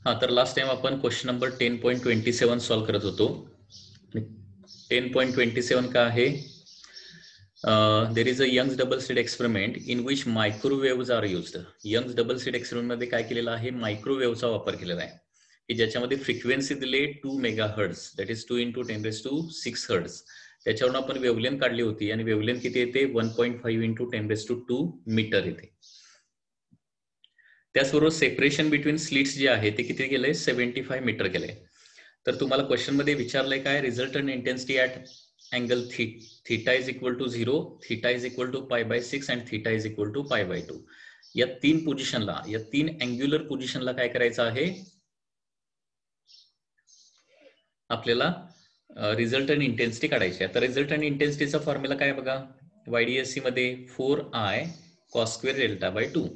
हाँ, तर last time आपण क्वेश्चन नंबर 10.27 सॉल्व करत होतो. 10.27 का आहे? There is a Young's double slit experiment in which microwaves are used. Young's double slit experiment मध्ये काय केलेलं आहे? मायक्रोवेव्हचा वापर केलेला आहे, की ज्याच्यामध्ये फ्रिक्वेन्सी दिले 2 मेगाहर्ट्झ, दॅट इज 2 × 10⁶ हर्ट्झ. त्याच्यावरून आपण वेव्हलेंथ काढली होती आणि वेव्हलेंथ किती येते? 1.5 × 10⁻² मीटर येते. त्याचबरोबर सेपरेशन बिटवीन स्लिट्स जे आहे ते किती केलंय? 75 मीटर केलंय. तर तुम्हाला क्वेश्चन मध्ये विचारलंय काय? Resultant intensity at angle theta is equal to 0, theta is equal to π/6 and theta is equal to π/2. या तीन पोझिशनला, या तीन अँग्युलर पोझिशनला काय करायचं आहे? आपल्याला रिझल्टंट इंटेन्सिटी काढायची आहे. तर रिझल्टंट इंटेन्सिटीचा फॉर्म्युला काय बघा? YDSC मध्ये 4I cos² δ/2.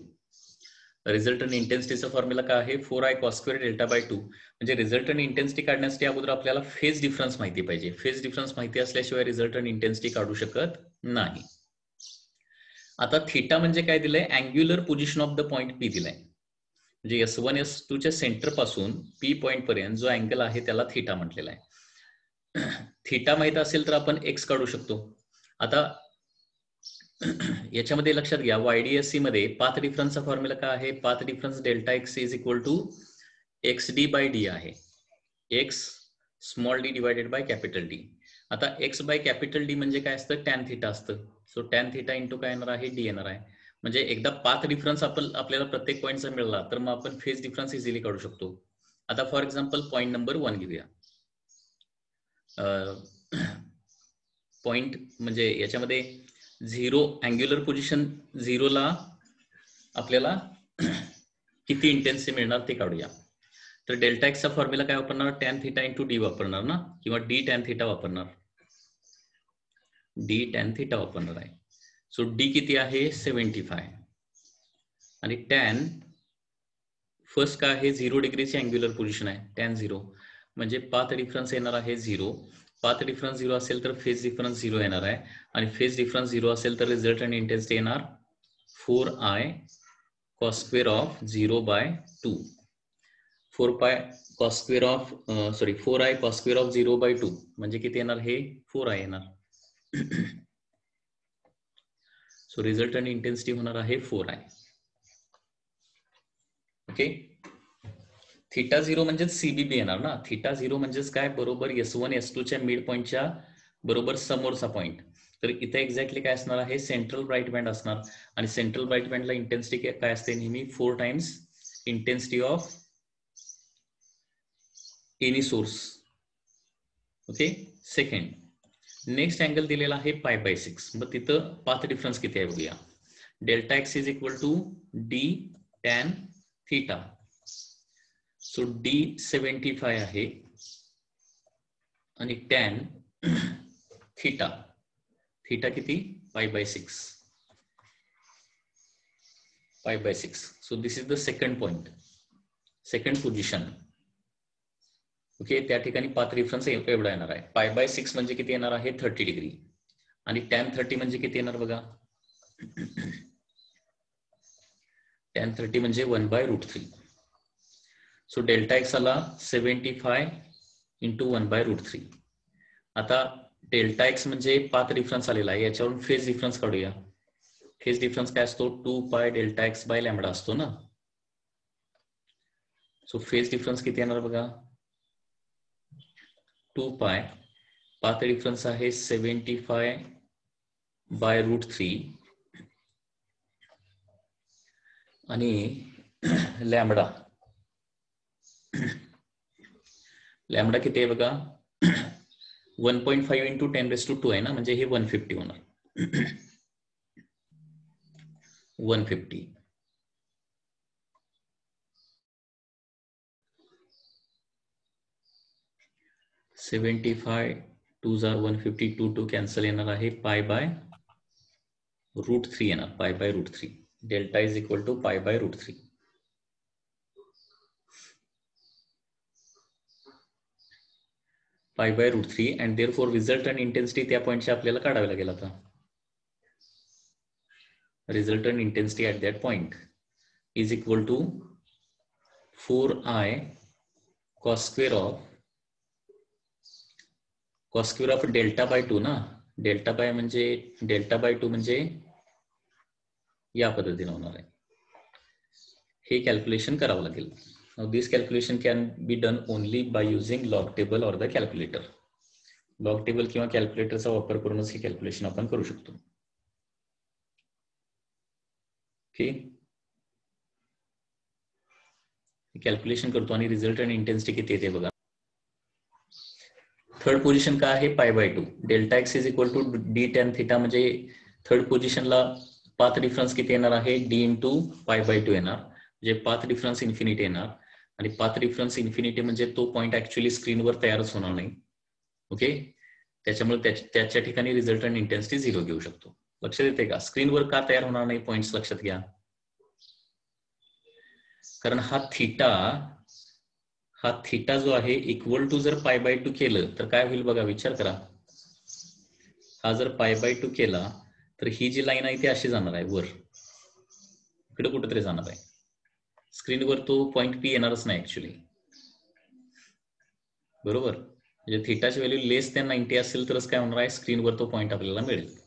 रिझल्टंट इंटेन्सिटीचा फॉर्म्युला काय आहे? 4I cos² δ/2. म्हणजे रिझल्टंट इंटेन्सिटी काढण्यासाठी अगोदर आपल्याला फेज डिफरन्स माहिती पाहिजे. फेज डिफरन्स माहिती असल्याशिवाय रिझल्टंट इंटेन्सिटी काढू शकत नाही. आता थीटा म्हणजे काय दिलंय? Angular position of the point P दिलाय. म्हणजे S1 S2 च्या सेंटर पासून P पॉइंट पर्यंत जो अँगल आहे त्याला थीटा म्हटलेला आहे. थीटा माहित असेल तर आपण x काढू शकतो. आता याच्यामध्ये लक्षात घ्या, YDSC मध्ये पाथ डिफरन्सचा फॉर्म्युला काय आहे? Path difference Δx is equal to xd/d आहे. x small d divided by capital D. आता x/D म्हणजे काय असतं? टॅन थीटा असतं. सो टॅन थीटा इंटू काय येणार आहे? D येणार आहे. म्हणजे एकदा पाथ डिफरन्स आपल्याला प्रत्येक पॉईंटचा मिळाला तर मग आपण फेज डिफरन्स इझिली काढू शकतो. आता फॉर एक्झाम्पल पॉईंट नंबर 1 घेऊया. पॉइंट म्हणजे याच्यामध्ये 0 अँग्युलर पोझिशन 0 ला आपल्याला किती इंटेन्सिटी मिळणार ते काढूया. तर Δx चा फॉर्म्युला काय वापरणार? टॅन थीटा इंटू D वापरणार ना, किंवा D टॅन थीटा वापरणार. D टॅन थीटा वापरणार आहे. सो D किती आहे? 75. आणि टॅन फर्स्ट काय आहे? 0 डिग्रीची अँग्युलर पोझिशन आहे, टॅन 0. म्हणजे पाथ डिफरन्स येणार आहे 0. पाथ डिफरन्स 0 असेल तर फेज डिफरन्स 0 येणार आहे, आणि फेज डिफरन्स 0 असेल तर रिझल्टंट इंटेन्सिटी येणार 4I cos² of 0/2. 4I cos² of 0/2 म्हणजे किती येणार? हे 4I येणार. सो रिझल्टंट इंटेन्सिटी होणार आहे 4I. ओके. थीटा 0 म्हणजेच CBB येणार ना. थीटा 0 म्हणजेच काय? बरोबर S1 S2 च्या मिड पॉइंटच्या बरोबर समोरचा पॉइंट. तर इथे एक्झॅक्टली काय असणार आहे? सेंट्रल ब्राईट बँड असणार. आणि सेंट्रल ब्राईट बँडला इंटेन्सिटी काय असते? नेहमी 4 times intensity of any source. Okay. Second, next angle दिलेला आहे π/6. मग तिथं पाथ डिफरन्स किती आहे बघूया. Δx is equal to D tan theta. So D 75 आहे आणि टॅन थीटा, थीटा किती? π/6. So this is the second point, second position. Okay. त्या ठिकाणी पाथ डिफरन्स एवढा येणार आहे. π/6 म्हणजे किती येणार आहे? 30 डिग्री. आणि टॅन 30 म्हणजे किती येणार बघा? टॅन 30 म्हणजे 1/√3. सो Δx आला 75 इंटू 1/√3. आता Δx म्हणजे पाथ डिफरन्स आलेला आहे, याच्यावरून फेज डिफरन्स काढूया. फेज डिफरन्स काय असतो? 2π Δx/λ असतो ना. सो फेज डिफरन्स किती येणार बघा? 2π. पाथ डिफरन्स आहे 75/√3 आणि लॅम्बडा किती आहे बघा? 1.5 इंटू 10⁻² आहे ना, म्हणजे हे 150 होणार. 150. $75 2s are 150, 2 कॅन्सल येणार आहे. π/√3 येणार. π/√3. Delta is equal to π/√3. π/√3 and therefore resultant intensity त्या पॉइंटची आपल्याला काढावी लागेल. आता resultant intensity at that point is equal to 4I cos square of delta by 2 ना. डेल्टा बाय 2 म्हणजे या पद्धतीने होणार आहे. हे कॅल्क्युलेशन करावं लागेल. Now this calculation can be done only by using log table or the calculator. log table किंवा कॅल्क्युलेटरचा वापर करूनच हे कॅल्क्युलेशन आपण करू शकतो. ओके, कॅल्क्युलेशन करतो आणि रिझल्ट आणि इंटेन्सिटी किती येते बघा. थर्ड पोझिशन काय आहे? Pi by 2. Delta x is equal to D tan theta, म्हणजे थर्ड पोझिशनला पाथ डिफरन्स किती येणार आहे? डी इंटू पाय बाय 2 येणार, म्हणजे पाथ डिफरन्स इन्फिनिटी येणार. आणि पाथ डिफरन्स इन्फिनिटी म्हणजे तो पॉईंट ऍक्च्युअली स्क्रीनवर तयारच होणार नाही. ओके, त्याच्यामुळे त्याच्या ठिकाणी रिझल्ट आणि इंटेन्सिटी 0 घेऊ शकतो. लक्षात येते का? स्क्रीनवर का तयार होणार नाही पॉइंट्स लक्षात घ्या. कारण हा थिटा जो आहे इक्वल टू जर पाय बाय 2 केलं तर काय होईल बघा, विचार करा. हा जर पाय बाय 2 केला तर ही जी लाईन आहे ती अशी जाणार आहे वर, इकडे कुठेतरी जाणार आहे. स्क्रीनवर तो पॉइंट पी येणारच नाही ऍक्च्युअली, बरोबर. म्हणजे थिटाची व्हॅल्यू लेस दॅन 90 असेल तरच काय होणार आहे, स्क्रीनवर तो पॉइंट आपल्याला मिळेल.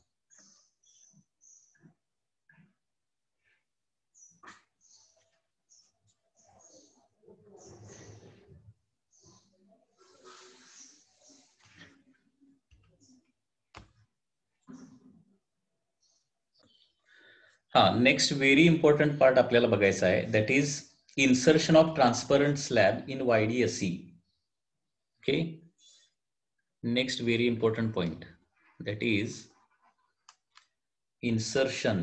हा, नेक्स्ट व्हेरी इम्पॉर्टंट पार्ट आपल्याला बघायचा आहे, that is insertion of transparent slab in YDSE. Okay, next very important point, that is insertion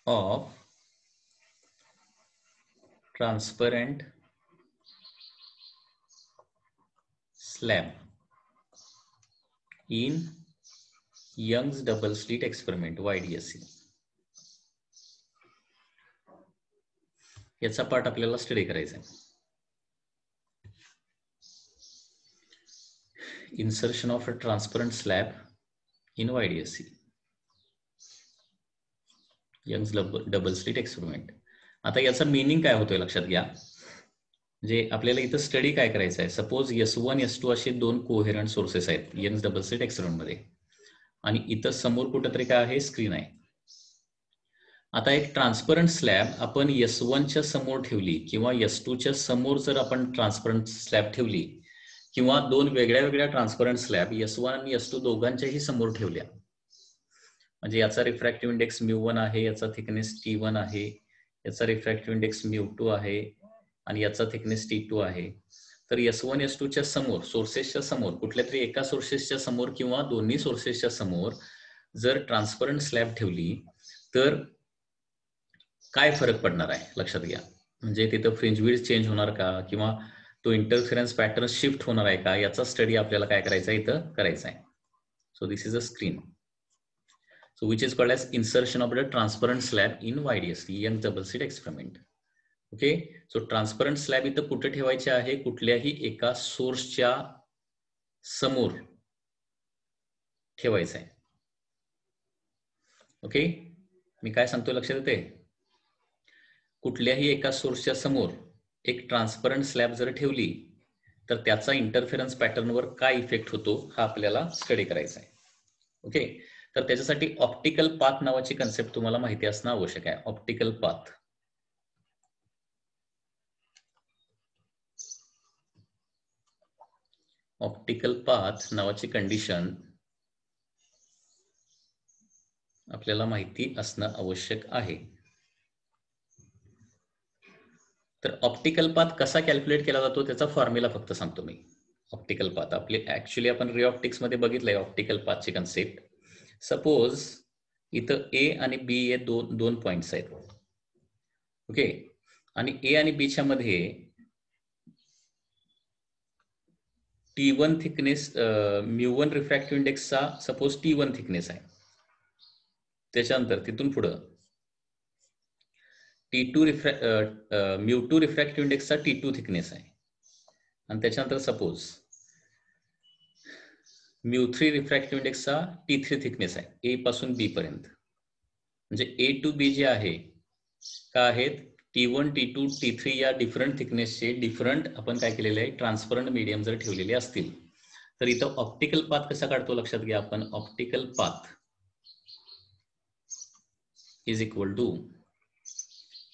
of transparent slab in Young's double slit experiment YDSE. याचा पार्ट आपल्याला study करायचा आहे. Insertion of a transparent slab in YDSE, Young's double slit experiment. आता याचा meaning काय होतोय लक्षात घ्या. म्हणजे आपल्याला इथं स्टडी काय करायचं आहे, सपोज S1 S2 असे दोन कोहेरंट सोर्सेस आहेत यंग्स डबल स्लिट एक्सपेरिमेंट मध्ये, आणि इथं समोर कुठेतरी काय आहे, स्क्रीन आहे. आता एक ट्रान्सपरंट स्लॅब आपण S1 च्या समोर ठेवली किंवा S2 च्या समोर जर आपण ट्रान्सपरंट स्लॅब ठेवली, किंवा दोन वेगळ्या वेगळ्या ट्रान्सपरंट स्लॅब S1 आणि S2 दोघांच्याही समोर ठेवल्या, म्हणजे याचा रिफ्रॅक्टिव्ह इंडेक्स μ1 आहे, याचा थिकनेस T1 आहे, याचा रिफ्रॅक्टिव्ह इंडेक्स μ2 आहे, आणि याचा थिकनेस T2 आहे. तर S1 S2 च्या समोर, सोर्सेसच्या समोर, कुठल्या तरी एका सोर्सेसच्या समोर किंवा दोन्ही सोर्सेसच्या समोर जर ट्रान्सपरंट स्लॅब ठेवली तर काय फरक पडणार आहे लक्षात घ्या. म्हणजे तिथं फ्रिंज विड्थ चेंज होणार का, किंवा तो इंटरफेरन्स पॅटर्न शिफ्ट होणार आहे का, याचा स्टडी आपल्याला काय करायचा आहे, इथं करायचा आहे. So this is a screen, so which is called as insertion of the transparent slab in YDSE, Young double slit experiment. Okay, so transparent slab इथं कुठे ठेवायचे आहे, कुठल्याही एका सोर्सच्या समोर ठेवायचं आहे. ओके, मी काय सांगतोय लक्षात येते. कुठल्याही एका सोर्सच्या समोर एक ट्रान्सपरंट स्लॅब जर ठेवली तर त्याचा इंटरफेरन्स पॅटर्नवर काय इफेक्ट होतो हा आपल्याला स्टडी करायचा आहे. ओके, तर त्याच्यासाठी ऑप्टिकल पाथ नावाची कन्सेप्ट तुम्हाला माहिती असणं आवश्यक आहे. ऑप्टिकल पाथ, ऑप्टिकल पाथ नावाची कंडिशन आपल्याला माहिती असणं आवश्यक आहे. तर ऑप्टिकल पाथ कसा कॅल्क्युलेट केला जातो त्याचा फॉर्म्युला फक्त सांगतो मी. ऑप्टिकल पाथ आपले ऍक्च्युअली आपण रे ऑप्टिक्स मध्ये बघितलंय ऑप्टिकल पाथची कन्सेप्ट. सपोज इथं ए आणि बी हे दोन पॉइंट्स आहेत. ओके, आणि ए आणि बी च्या मध्ये T1 थिकनेस, μ1 रिफ्रॅक्टिव्ह इंडेक्सचा सपोज T1 थिकनेस आहे. त्याच्यानंतर तिथून पुढं μ2 रिफ्रॅक्टिव्ह इंडेक्सचा T2 थिकनेस आहे, आणि त्याच्यानंतर सपोज μ3 रिफ्रॅक्टिव्ह इंडेक्सचा T3 थिकनेस आहे, ए पासून बी पर्यंत. म्हणजे ए टू बी जे आहे का आहेत T1, T2, T3 या डिफरंट थिकनेसचे डिफरंट आपण काय केलेले आहे ट्रान्सपरंट मीडियम जर ठेवलेले असतील तर इथं ऑप्टिकल पाथ कसा काढतो लक्षात घ्या आपण. Optical path is equal to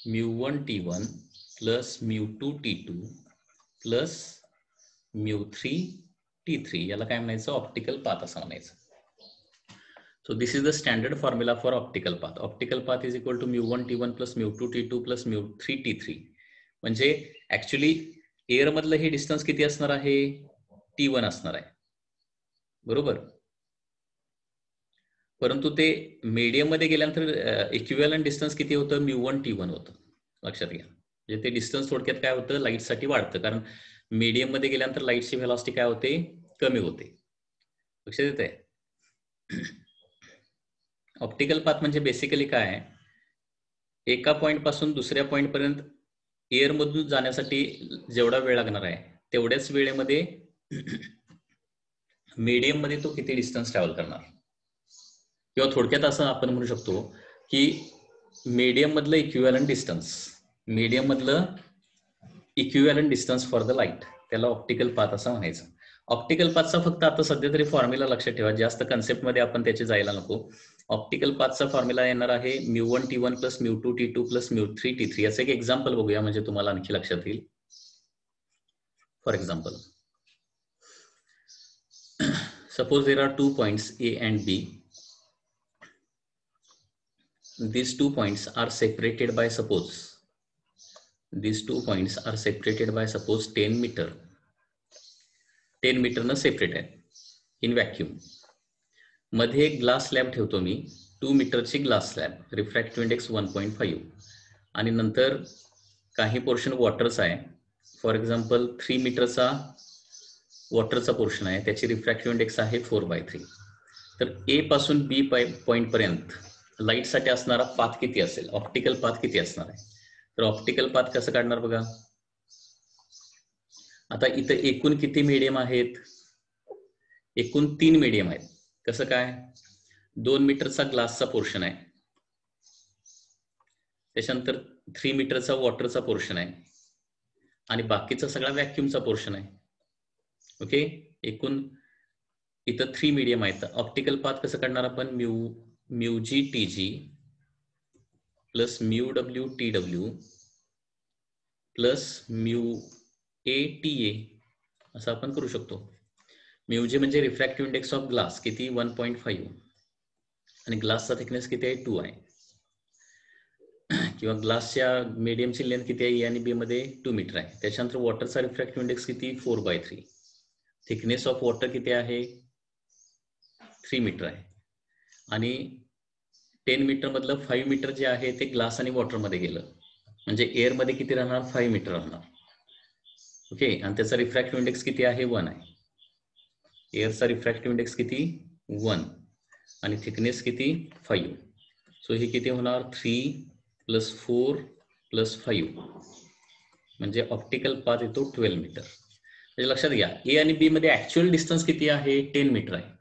μ1 T1 plus μ2 T2 plus μ3 T3. याला काय म्हणायचं ऑप्टिकल पाथ असं म्हणायचं. So this is the standard formula for optical path. Optical path is equal to μ1 T1 plus μ2 T2 plus μ3 T3. म्हणजे actually air मधलं हे distance किती असणार आहे T1 असणार आहे बरोबर. परंतु ते मीडियम मध्ये गेल्यानंतर इक्विव्हॅलंट डिस्टन्स किती होतं μ1 T1 होतं. लक्षात घ्या. म्हणजे ते डिस्टन्स थोडक्यात काय होतं लाईटसाठी वाढतं कारण मीडियम मध्ये गेल्यानंतर लाईटची व्हेलॉसिटी काय होते कमी होते. लक्षात येत आहे. ऑप्टिकल पाथ म्हणजे बेसिकली काय आहे एका पॉइंट पासून दुसऱ्या पॉइंट पर्यंत एअर मधून जाण्यासाठी जेवढा वेळ लागणार आहे तेवढ्याच वेळेमध्ये मीडियम मध्ये तो किती डिस्टन्स ट्रॅव्हल करणार. किंवा थोडक्यात असं आपण म्हणू शकतो की मीडियम मधलं equivalent distance for the light त्याला ऑप्टिकल पाथ असं म्हणायचं. ऑप्टिकल पाथचा फक्त आता सध्या तरी फॉर्म्युला लक्षात ठेवा जास्त कन्सेप्ट मध्ये आपण त्याचे जायला नको. ऑप्टिकल पाथचा फॉर्म्युला येणार आहे μ1 T1 plus μ2 T2 plus μ3 T3. याचं एक एक्झाम्पल बघूया म्हणजे तुम्हाला आणखी लक्षात येईल. For example suppose there are 2 points A and B. These 2 points are separated by suppose 10 meter. 10 मीटरनं सेपरेट आहे इन व्हॅक्यूम. मध्ये एक ग्लास स्लॅब ठेवतो मी 2 मीटरची ग्लास स्लॅब रिफ्रॅक्टिव्ह इंडेक्स 1.5 आणि नंतर काही पोर्शन वॉटरचा आहे. फॉर एक्झाम्पल 3 मीटरचा वॉटरचा पोर्शन आहे त्याची रिफ्रॅक्टिव्ह इंडेक्स आहे 4/3. तर ए पासून बी पॉइंट पर्यंत लाईटसाठी असणारा पाथ किती असेल ऑप्टिकल पाथ किती असणार आहे. तर ऑप्टिकल पाथ कसं काढणार बघा. आता इथं एकूण किती मीडियम आहेत एकूण 3 मीडियम आहेत. कसं काय 2 मीटरचा ग्लासचा पोर्शन आहे त्याच्यानंतर 3 मीटरचा वॉटरचा पोर्शन आहे आणि बाकीचा सगळा व्हॅक्यूमचा पोर्शन आहे. ओके एकूण इथं 3 मीडियम आहेत. ऑप्टिकल पाथ कसं काढणार आपण μg TG plus μw TW plus μA TA असं आपण करू शकतो. μg म्हणजे रिफ्रॅक्टिव्ह इंडेक्स ऑफ ग्लास किती 1.5 आणि ग्लासचा थिकनेस किती आहे 2 आहे किंवा ग्लासच्या मीडियमची लेंथ किती आहे ए आणि बी मध्ये 2 मीटर आहे. त्याच्यानंतर वॉटरचा रिफ्रॅक्टिव्ह इंडेक्स किती 4/3. थिकनेस ऑफ वॉटर किती आहे 3 मीटर आहे आणि 10 मीटर मधलं 5 मीटर जे आहे ते ग्लास आणि वॉटर मध्ये गेलं म्हणजे एअर मध्ये किती राहणार 5 मीटर राहणार. ओके आणि त्याचा रिफ्रॅक्टिव्ह इंडेक्स किती आहे 1 आहे. एअरचा रिफ्रॅक्टिव्ह इंडेक्स किती 1 आणि थिकनेस किती 5. सो हे किती होणार 3 प्लस 4 प्लस 5 म्हणजे ऑप्टिकल पाथ येतो 12 मीटर. म्हणजे लक्षात घ्या ए आणि बी मध्ये ऍक्च्युअल डिस्टन्स किती आहे 10 मीटर आहे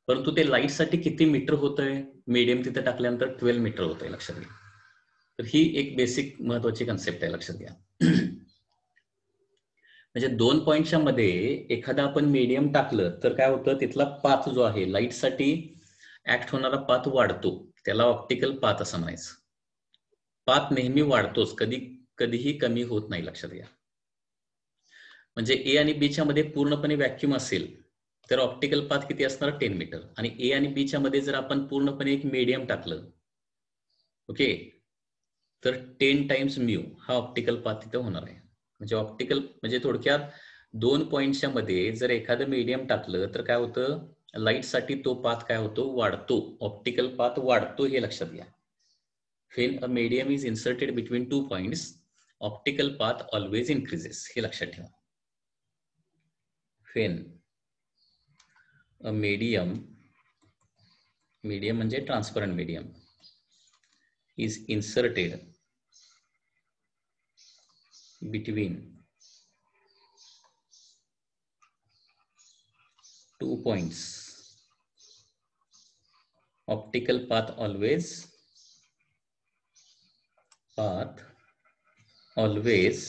परंतु ते लाईटसाठी किती मीटर होत आहे मीडियम तिथे टाकल्यानंतर 12 मीटर होत आहे. लक्षात घ्या. तर ही एक बेसिक महत्वाची कन्सेप्ट आहे लक्षात घ्या. म्हणजे 2 पॉइंटच्या मध्ये एखादा आपण मीडियम टाकलं तर काय होतं तिथला पाथ जो आहे लाईटसाठी ऍक्ट होणारा पाथ वाढतो त्याला ऑप्टिकल पाथ असं म्हणायचं. पाथ नेहमी वाढतोच कधीही कमी होत नाही. लक्षात घ्या. म्हणजे ए आणि बी च्या मध्ये पूर्णपणे व्हॅक्यूम असेल तर ऑप्टिकल पाथ किती असणार 10 मीटर आणि ए आणि बी च्या मध्ये जर आपण पूर्णपणे एक मीडियम टाकलं ओके तर 10 टाइम्स म्यू हा ऑप्टिकल पाथ तिथं होणार आहे. म्हणजे ऑप्टिकल म्हणजे थोडक्यात 2 पॉइंटच्या मध्ये जर एखादं मीडियम टाकलं तर काय होतं लाईटसाठी तो पाथ काय होतो वाढतो ऑप्टिकल पाथ वाढतो हे लक्षात घ्या. When a medium is inserted between 2 points, optical path always increases. हे लक्षात ठेवा. When a medium म्हणजे transparent medium is inserted between 2 points, optical path always always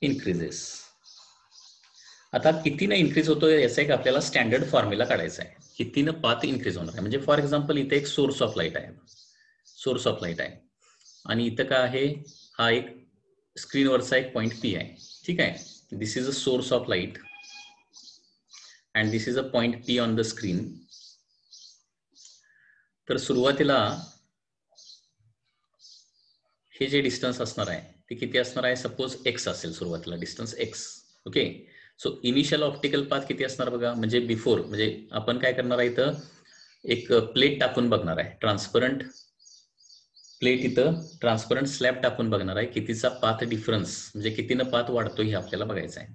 increases. आता कितीनं इन्क्रीज होतोय याचा एक आपल्याला स्टँडर्ड फॉर्म्युला काढायचा आहे. कितीनं पाथ इन्क्रीज होणार आहे. म्हणजे फॉर एक्झाम्पल इथे एक सोर्स ऑफ लाईट आहे, सोर्स ऑफ लाईट आहे आणि इथं काय आहे, हा एक स्क्रीनवरचा एक पॉइंट पी आहे. ठीक आहे, this is a source of light and this is a point P on the screen. तर सुरुवातीला हे जे डिस्टन्स असणार आहे ते किती असणार आहे, सपोज एक्स असेल सुरुवातीला distance x. Okay, so initial optical path किती असणार बघा, म्हणजे बिफोर, म्हणजे आपण काय करणार आहे, इथं एक प्लेट टाकून बघणार आहे, ट्रान्सपरंट प्लेट, इथं ट्रान्सपरंट स्लॅब टाकून बघणार आहे कितीचा पाथ डिफरन्स, म्हणजे कितीनं पाथ वाढतो हे आपल्याला बघायचं आहे.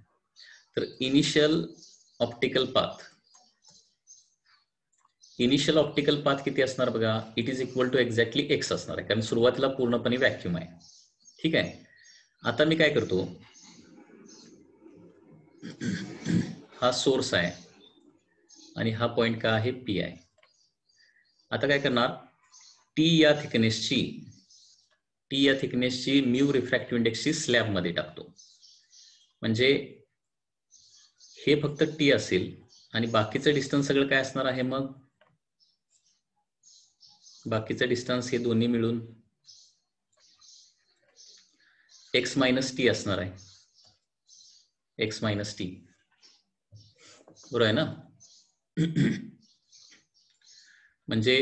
तर इनिशियल ऑप्टिकल पाथ किती असणार बघा, it is equal to exactly X असणार आहे, कारण सुरुवातीला पूर्णपणे व्हॅक्यूम आहे. ठीक आहे, आता मी काय करतो, हा सोर्स आहे आणि हा पॉइंट काय आहे, पी आहे. आता काय करणार, टी या थिकनेसची म्यू रिफ्रॅक्टिव्ह इंडेक्सची स्लॅब मध्ये टाकतो. म्हणजे हे फक्त टी असेल आणि बाकीचं डिस्टन्स सगळं काय असणार आहे, मग बाकीचं डिस्टन्स हे दोन्ही मिळून एक्स मायनस टी असणार आहे, एक्स मायनस टी, बरोबर आहे ना. म्हणजे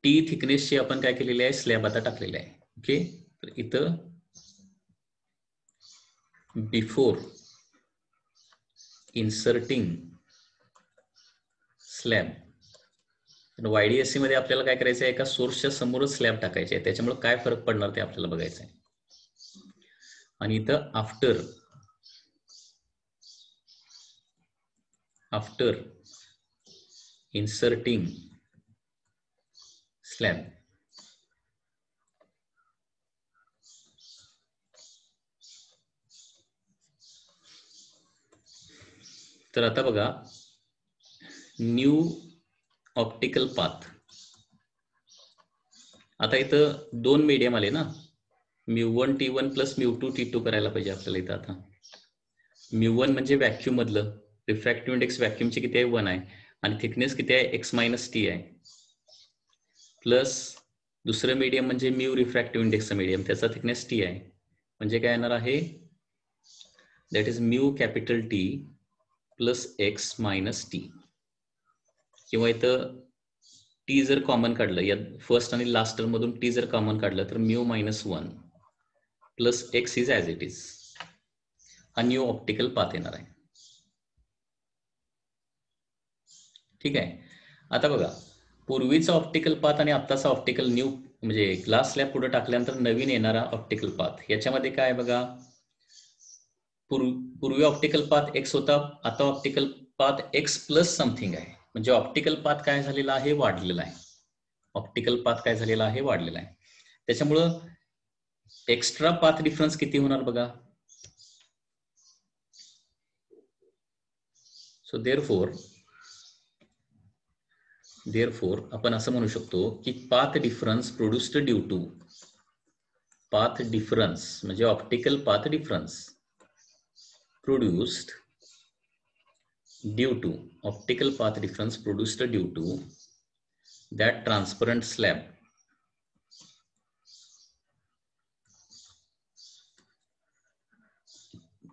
टी थिकनेसची आपण काय केलेली आहे, स्लॅब आता टाकलेली आहे. ओके, तर इथं बिफोर इन्सर्टिंग स्लॅब, YDSC मध्ये आपल्याला काय करायचं आहे, एका सोर्सच्या समोरच स्लॅब टाकायचे आहे, त्याच्यामुळे काय फरक पडणार ते आपल्याला बघायचं आहे. आणि इथं आफ्टर इन्सर्टिंग स्लॅब, तर आता बघा न्यू ऑप्टिकल पाथ. आता इथं दोन मीडियम आले ना, μ1 T1 प्लस μ2 T2 करायला पाहिजे आपल्याला इथं. आता μ1 म्हणजे व्हॅक्यूम मधलं, रिफ्रॅक्टिव्ह इंडेक्स व्हॅक्यूमची किती आहे, 1 आहे आणि थिकनेस किती आहे, एक्स मायनस टी आहे, प्लस दुसरं मीडियम म्हणजे म्यू रिफ्रॅक्टिव्ह इंडेक्सचा मीडियम, त्याचा थिकनेस टी आहे. म्हणजे काय येणार आहे, that is mu capital T plus x minus T. किंवा इथं टी जर कॉमन काढलं, या फर्स्ट आणि लास्ट टर्म मधून टी जर कॉमन काढलं तर mu minus 1 plus x is as it is. हा न्यू ऑप्टिकल पाथ येणार आहे. ठीक आहे, आता बघा पूर्वीचा ऑप्टिकल पाथ आणि आत्ताचा ऑप्टिकल न्यू म्हणजे ग्लास स्लॅब पुढे टाकल्यानंतर नवीन येणारा ऑप्टिकल पाथ, याच्यामध्ये काय बघा, पूर्वी ऑप्टिकल पाथ एक्स होता, आता optical path x plus something आहे. म्हणजे ऑप्टिकल पाथ काय झालेला आहे, वाढलेला आहे. ऑप्टिकल पाथ काय झालेला आहे, वाढलेला आहे. त्याच्यामुळं एक्स्ट्रा पाथ डिफरन्स किती होणार बघा. सो देअरफोर आपण असं म्हणू शकतो की path difference produced due to, path difference म्हणजे optical path difference produced due to optical path difference produced due to that transparent slab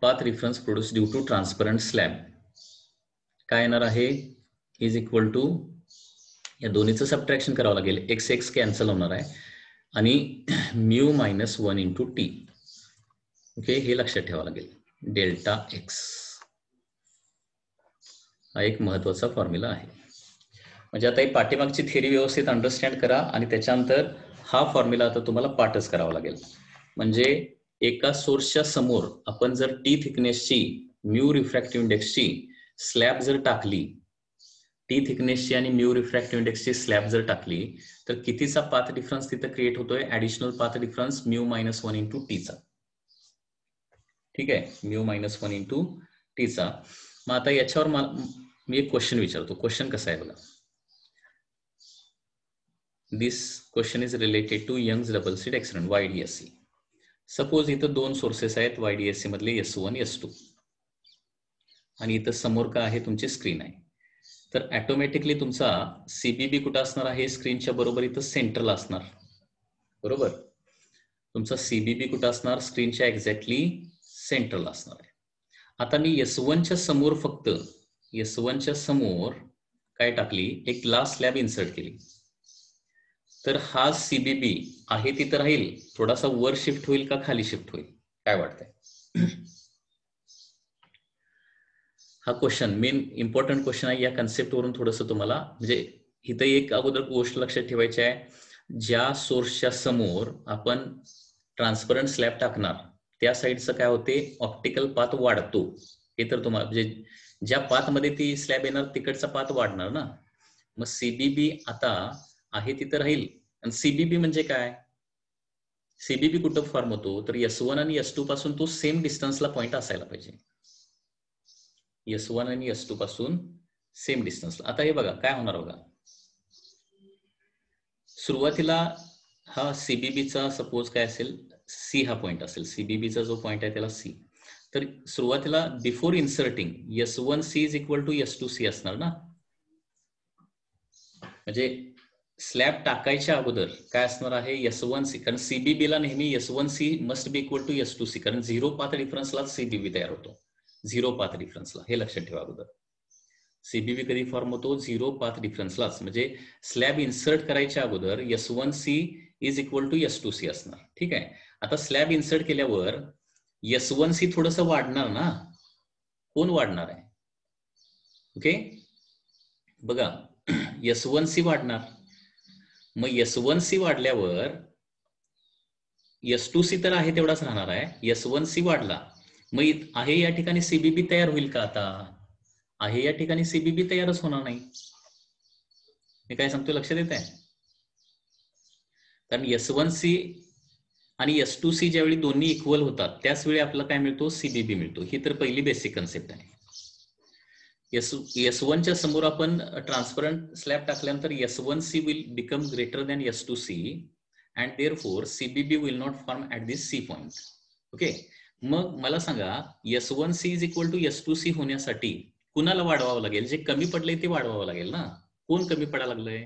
path difference produced due to transparent slab काय येणार आहे, is equal to, या दोन्हीचं subtraction करावं लागेल, x x cancel होणार आहे आणि mu minus 1 into T. Okay, हे लक्षात ठेवावं लागेल, डेल्टा एक्स हा एक महत्वाचा फॉर्म्युला आहे. म्हणजे आता ही पाठीमागची थेरी व्यवस्थित अंडरस्टँड करा आणि त्याच्यानंतर हा फॉर्म्युला आता तुम्हाला पाठच करावा लागेल. म्हणजे एका सोर्सच्या समोर आपण जर टी थिकनेसची म्यू रिफ्रॅक्टिव्ह इंडेक्सची स्लॅब जर टाकली, टी थिकनेसची आणि म्यू रिफ्रॅक्टिव्ह इंडेक्सची स्लॅब जर टाकली तर कितीचा पाथ डिफरन्स तिथं क्रिएट होतोय, additional path difference mu minus 1 into टीचा. ठीक आहे, म्यू मायनस 1 इंटू टीचा. मग आता याच्यावर मी एक क्वेश्चन विचारतो. क्वेश्चन कसा आहे बघा, this question is related to Young's double slit experiment, YDSC. Suppose इथं दोन सोर्सेस आहेत YDSC मधले S1 S2 आणि इथं समोर काय आहे तुमची स्क्रीन आहे. तर ऑटोमॅटिकली तुमचा CBB कुठं असणार आहे स्क्रीनच्या बरोबर इथं सेंटरला असणार. बरोबर, तुमचा CBB कुठं असणार स्क्रीनच्या एक्झॅक्टली सेंटरला असणार आहे. आता मी S1च्या समोर फक्त S1च्या समोर काय टाकली एक ग्लास स्लॅब इन्सर्ट केली. तर हा CBB आहे तिथं राहील थोडासा वर शिफ्ट होईल का खाली शिफ्ट होईल काय वाटतंय? हा क्वेश्चन मेन इम्पॉर्टंट क्वेश्चन आहे. या कन्सेप्ट वरून थोडंसं तुम्हाला म्हणजे इथं एक अगोदर गोष्ट लक्षात ठेवायची आहे. ज्या सोर्सच्या समोर आपण ट्रान्सपरंट स्लॅब टाकणार त्या साईडचं काय होते ऑप्टिकल पाथ वाढतो. हे तर तुम्हाला म्हणजे ज्या पाथ मध्ये ती स्लॅब येणार तिकडचा पाथ वाढणार ना. मग CBB आता आहे तिथं राहील. आणि CBB म्हणजे काय? CBB कुठं फॉर्म होतो तर S1 आणि S2 पासून तो सेम डिस्टन्सला पॉइंट असायला पाहिजे. S1 आणि S2 पासून सेम डिस्टन्सला. आता हे बघा काय होणार बघा. सुरुवातीला हा CBBचा सपोज काय असेल C हा पॉइंट असेल. CBBचा जो पॉइंट आहे त्याला C. तर सुरुवातीला before inserting S1C is equal to S2C असणार ना. म्हणजे स्लॅब टाकायच्या अगोदर काय असणार आहे S1C. कारण CBB ला नेहमी S1C must be equal to S2C कारण झिरो पाथ डिफरन्सला CBB तयार होतो. झिरो पाथ डिफरन्सला हे लक्षात ठेवा अगोदर. CBB कधी फॉर्म होतो झिरो पाथ डिफरन्सलाच. म्हणजे स्लॅब इन्सर्ट करायच्या अगोदर S1C is equal to S2C असणार. ठीक आहे. आता स्लॅब इन्सर्ट केल्यावर S1C थोडंसं वाढणार ना. कोण वाढणार आहे? ओके बघा S1C वाढणार. मग S1C वाढल्यावर S2C तर आहे तेवढाच राहणार आहे. S1C वाढला मग आहे या ठिकाणी CBB तयार होईल का? आता आहे या ठिकाणी CBB तयारच होणार नाही. मी काय सांगतोय लक्षात येत आहे? कारण S1C आणि S2C ज्यावेळी दोन्ही इक्वल होतात त्याच वेळी आपल्याला काय मिळतो CBB मिळतो. ही तर पहिली बेसिक कन्सेप्ट आहे. S1च्या समोर आपण ट्रान्सपरंट स्लॅब टाकल्यानंतर S1C will become greater than S2C and therefore CBB will not form at this C point. Okay मग मला सांगा S1C is equal to S2C होण्यासाठी कुणाला वाढवावं लागेल? जे कमी पडलंय ते वाढवावं लागेल ना. कोण कमी पडायला लागलंय?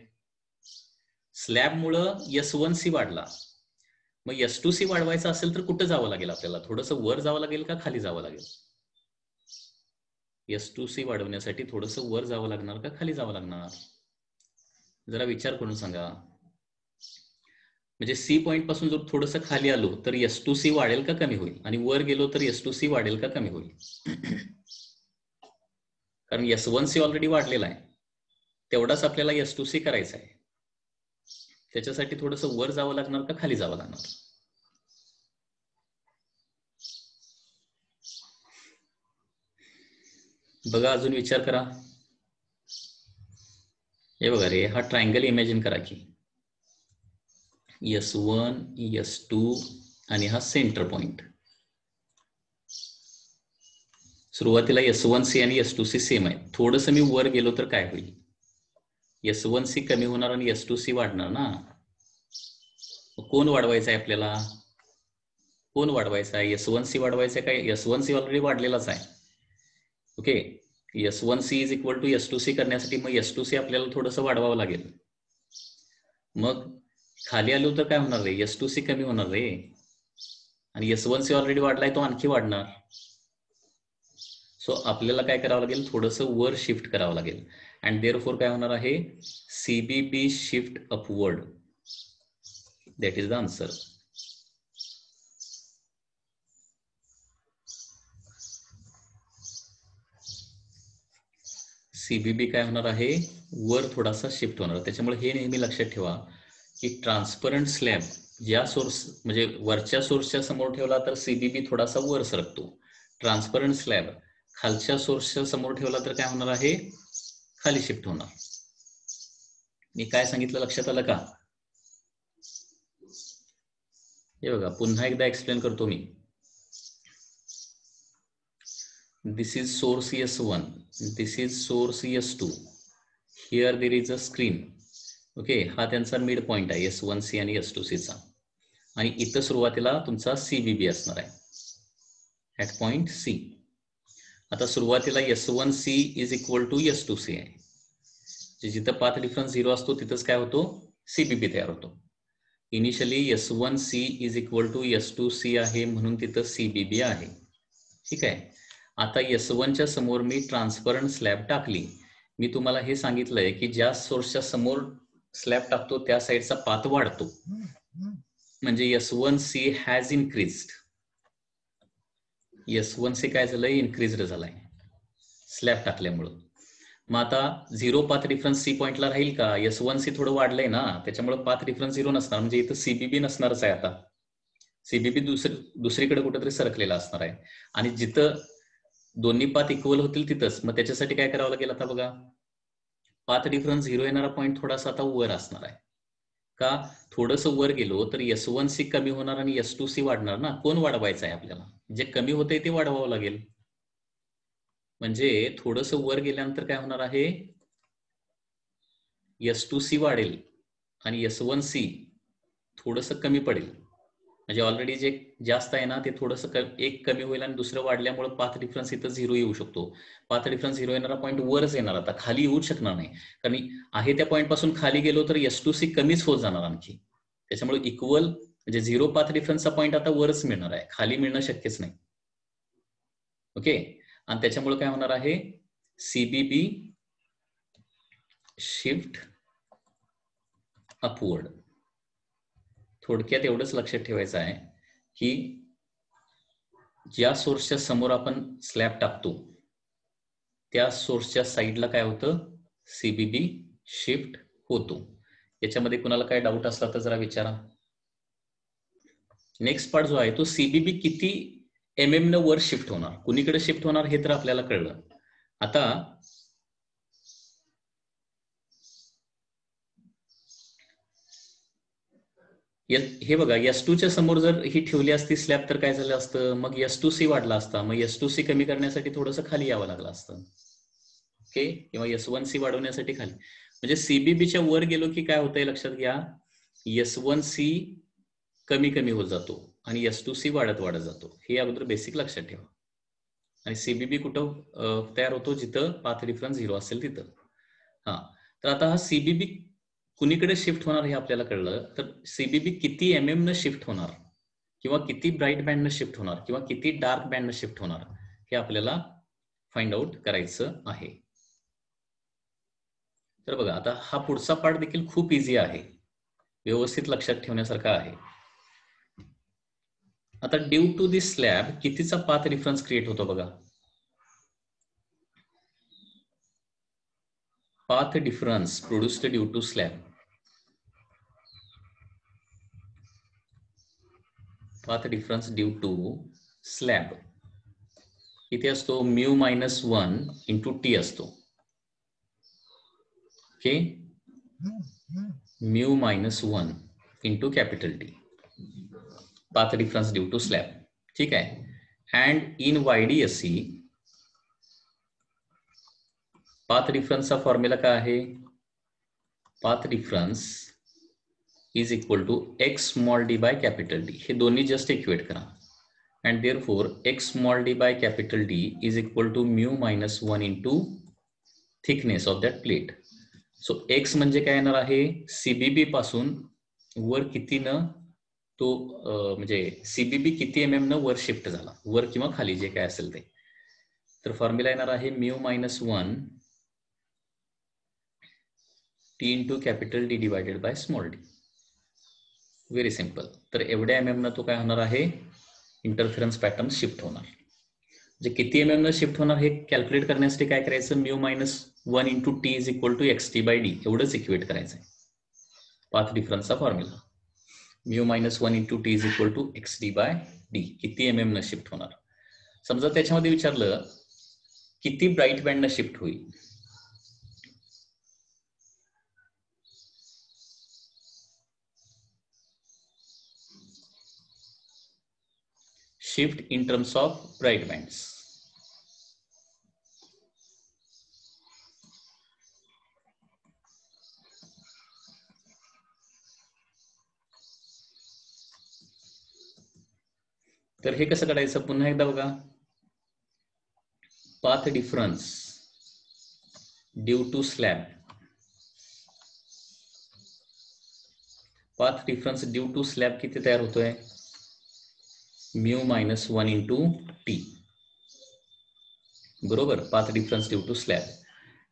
स्लॅबमुळं S1C वाढला. मग S2C वाढवायचा असेल तर कुठं जावं लागेल आपल्याला? थोडंसं वर जावं लागेल का खाली जावं लागेल? S2C वाढवण्यासाठी थोडंसं वर जावं लागणार का खाली जावं लागणार? जरा विचार करून सांगा. म्हणजे C पॉइंट पासून जर थोडंसं खाली आलो तर S2C वाढेल का कमी होईल? आणि वर गेलो तर S2C वाढेल का कमी होईल? कारण S1C ऑलरेडी वाढलेला आहे. तेवढाच आपल्याला S2C करायचा आहे. त्याच्यासाठी थोडंसं वर जावं लागणार का खाली जावं लागणार? बघा अजून विचार करा. हे बघा रे हा ट्रायंगल इमॅजिन करा की S1 S2 आणि हा सेंटर पॉइंट. सुरुवातीला S1C आणि S2C सेम आहे. थोडंसं मी वर गेलो तर काय होईल? S1C कमी होणार आणि S2C वाढणार ना. कोण वाढवायचं आहे आपल्याला? कोण वाढवायचा आहे? S1C वाढवायचं आहे काय? S1C ऑलरेडी वाढलेलाच आहे. Okay S1C is equal to S2C करण्यासाठी मग S2C आपल्याला थोडंसं वाढवावं लागेल. मग खाली आलो तर काय होणार रे? S2C कमी होणार रे. आणि S1C ऑलरेडी वाढलाय तो आणखी वाढणार. सो आपल्याला काय करावं लागेल? थोडंसं वर शिफ्ट करावं लागेल. अँड देअरफॉर काय होणार आहे? CBB shift upward. That is the answer. CBB काय होणार आहे? वर थोडासा शिफ्ट होणार. त्याच्यामुळे हे नेहमी लक्षात ठेवा की ट्रान्सपरंट स्लॅब ज्या सोर्स म्हणजे वरच्या सोर्सच्या समोर ठेवला तर CBB थोडासा वर सरकतो. ट्रान्सपरंट स्लॅब खालच्या सोर्सच्या समोर ठेवला तर काय होणार आहे? खाली शिफ्ट होणार. मी काय सांगितलं लक्षात आलं का? हे बघा पुन्हा एकदा एक्सप्लेन करतो मी. This is source S1. This is source S2. Here there is a screen. Okay हा त्यांचा मिड पॉइंट आहे S1C आणि S2C चा. आणि इथं सुरुवातीला तुमचा CBB असणार आहे ऍट पॉइंट C. आता सुरुवातीला S1C is equal to S2C आहे. जिथं पाथ डिफरन्स 0 असतो तिथंच काय होतो, CBB तयार होतो. Initially S1C is equal to S2C आहे म्हणून तिथं CBB आहे. ठीक आहे. आता S1च्या समोर मी ट्रान्सपरंट स्लॅब टाकली. मी तुम्हाला हे सांगितलंय की ज्या सोर्सच्या समोर स्लॅब टाकतो त्या साईडचा पाथ वाढतो, म्हणजे S1C हॅज इन्क्रीज्ड. S1C काय झालंय, इन्क्रीज्ड झालाय स्लॅब टाकल्यामुळं. मग आता 0 पाथ डिफरन्स C पॉइंटला राहील का? S1C थोडं वाढलंय ना, त्याच्यामुळे पाथ डिफरन्स 0 नसणार, म्हणजे इथं CBB नसणारच आहे. आता CBB दुसरीकडे कुठेतरी सरकलेला असणार आहे. आणि जिथं दोन्ही पाथ इक्वल होतील तिथंच, मग त्याच्यासाठी काय करावं लागेल आता बघा, पाथ डिफरन्स 0 येणारा पॉईंट थोडासा आता वर असणार आहे. का? थोडंसं वर गेलो तर S1C कमी होणार आणि S2C वाढणार ना. कोण वाढवायचं आहे आपल्याला? जे कमी होतंय ते वाढवावं लागेल. म्हणजे थोडंसं वर गेल्यानंतर काय होणार आहे, S2C वाढेल आणि S1C थोडंसं कमी पडेल. म्हणजे ऑलरेडी जे जास्त आहे ना ते थोडंसं एक कमी होईल आणि दुसरं वाढल्यामुळे पाथ डिफरन्स इथं 0 येऊ शकतो. पाथ डिफरन्स 0 येणारा पॉईंट वरच येणार, आता खाली येऊच शकणार नाही. कारण आहे त्या पॉईंट पासून खाली गेलो तर S2C कमीच होत जाणार आणखी. त्याच्यामुळे इक्वल म्हणजे 0 पाथ डिफरन्सचा पॉईंट आता वरच मिळणार आहे, खाली मिळणं शक्यच नाही. ओके. आणि त्याच्यामुळे काय होणार आहे, CBB शिफ्ट अपवर्ड. थोडक्यात एवढंच लक्षात ठेवायचं आहे की ज्या सोर्सच्या समोर आपण स्लॅब टाकतो त्या सोर्सच्या साईडला काय होतं, CBB शिफ्ट होतो. याच्यामध्ये कुणाला काय डाऊट असला तर जरा विचारा. नेक्स्ट पार्ट जो आहे तो CBB किती MM न वर शिफ्ट होणार, कुणीकडे शिफ्ट होणार हे तर आपल्याला कळलं. आता हे बघा, S2च्या समोर जर ही ठेवली असती स्लॅब तर काय झालं असतं, मग S2C वाढला असता, मग S2C कमी करण्यासाठी थोडंसं खाली यावं लागलं असतं. ओके. किंवा S1C वाढवण्यासाठी खाली. म्हणजे CBBच्या वर गेलो की काय होतंय लक्षात घ्या, S1C कमी कमी होत जातो आणि S2C वाढत वाढत जातो. हे अगोदर बेसिक लक्षात ठेवा. आणि CBB कुठं तयार होतो, जिथं पाथ डिफरन्स 0 असेल तिथं. हा, तर आता हा CBB कुणीकडे शिफ्ट होणार हे आपल्याला कळलं. तर CBB किती MM न शिफ्ट होणार, किंवा किती ब्राईट बँड न शिफ्ट होणार, किंवा किती डार्क बँड न शिफ्ट होणार हे आपल्याला फाइंड आउट करायचं आहे. तर बघा, आता हा पुढचा पार्ट देखील खूप इझी आहे, व्यवस्थित लक्षात ठेवण्यासारखा आहे. आता ड्यू टू दिस स्लॅब कितीचा पाथ डिफरन्स क्रिएट होतो बघा. Path difference produced due to slab, path difference due to slab किती असतो, μ-1 इंटू T असतो. Okay, μ-1 into capital T, path difference due to slab. ठीक आहे. अँड इन YDSC पाथ डिफरन्सचा formula काय आहे, path difference is equal to x small d by capital D. हे दोन्ही जस्ट इक्वेट करा. And therefore x small d by capital D is equal to μ-1 into thickness of that plate. So x म्हणजे काय येणार आहे, CBB पासून वर किती न तो म्हणजे CBB किती MM न वर शिफ्ट झाला, वर किंवा खाली जे काय असेल ते. तर फॉर्म्युला येणार आहे μ-1 T into capital D divided by small d. Very simple. तर एवढ्या MM न तो काय होणार आहे, इंटरफेरन्स पॅटर्न शिफ्ट होणार. जे किती MM न शिफ्ट होणार हे कॅल्क्युलेट करण्यासाठी काय करायचं, μ-1 into T is equal to XT by D एवढंच इक्वेट करायचं आहे. पाथ डिफरन्सचा formula μ-1 into T is equal to XD by D, किती MM न शिफ्ट होणार. समजा त्याच्यामध्ये विचारलं किती ब्राईट बँड न शिफ्ट होईल, shift in terms of bright bands. तर हे कसं काढायचं पुन्हा एकदा बघा. Path difference due to slab. Path difference due to slab किती तयार होतोय? Mu minus 1 into T. बरोबर, path difference due to slab.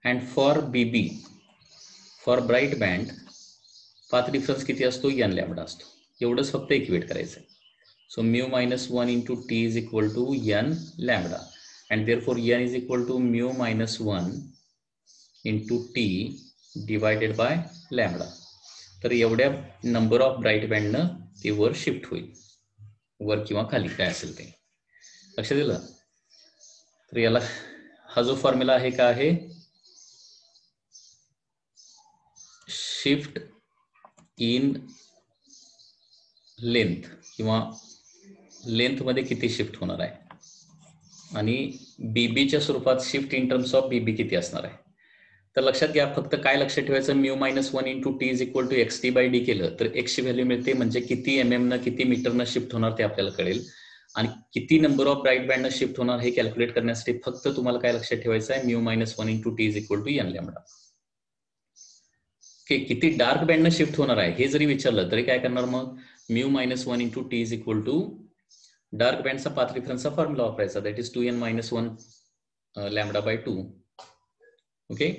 And for BB, for bright band, path difference किती असतो? n लॅम्बडा असतो. एवढंच फक्त इक्वेट करायचं. So mu minus 1 into T is equal to n lambda. And therefore n is equal to mu minus 1 into T divided by lambda. तर एवढ्या number of bright बँडनं ते वर शिफ्ट होईल, वर किंवा खाली काय असेल ते. लक्षात दिलं? तर याला हा जो फॉर्म्युला आहे का आहे? शिफ्ट इन लेंथ किंवा लेंथ मध्ये किती शिफ्ट होणार आहे आणि बीबीच्या स्वरूपात शिफ्ट इन टर्म्स ऑफ बीबी किती असणार आहे. तर लक्षात घ्या, फक्त काय लक्षात ठेवायचं, mu minus 1 into T is equal to X T by D केलं तर एक्सची व्हॅल्यू मिळते, म्हणजे किती MM न किती मीटरनं शिफ्ट होणार ते आपल्याला कळेल. आणि किती नंबर ऑफ ब्राईट बँडनं शिफ्ट होणार हे कॅल्क्युलेट करण्यासाठी फक्त तुम्हाला काय लक्षात ठेवायचं आहे, mu minus 1 into T is equal to n lambda. किती डार्क बँडनं शिफ्ट होणार आहे हे जरी विचारलं तरी काय करणार मग, mu minus 1 into T is equal to dark बँडचा पाथ डिफरन्सचा फॉर्म्युला वापरायचा, that is 2n minus 1 lambda by 2. Okay.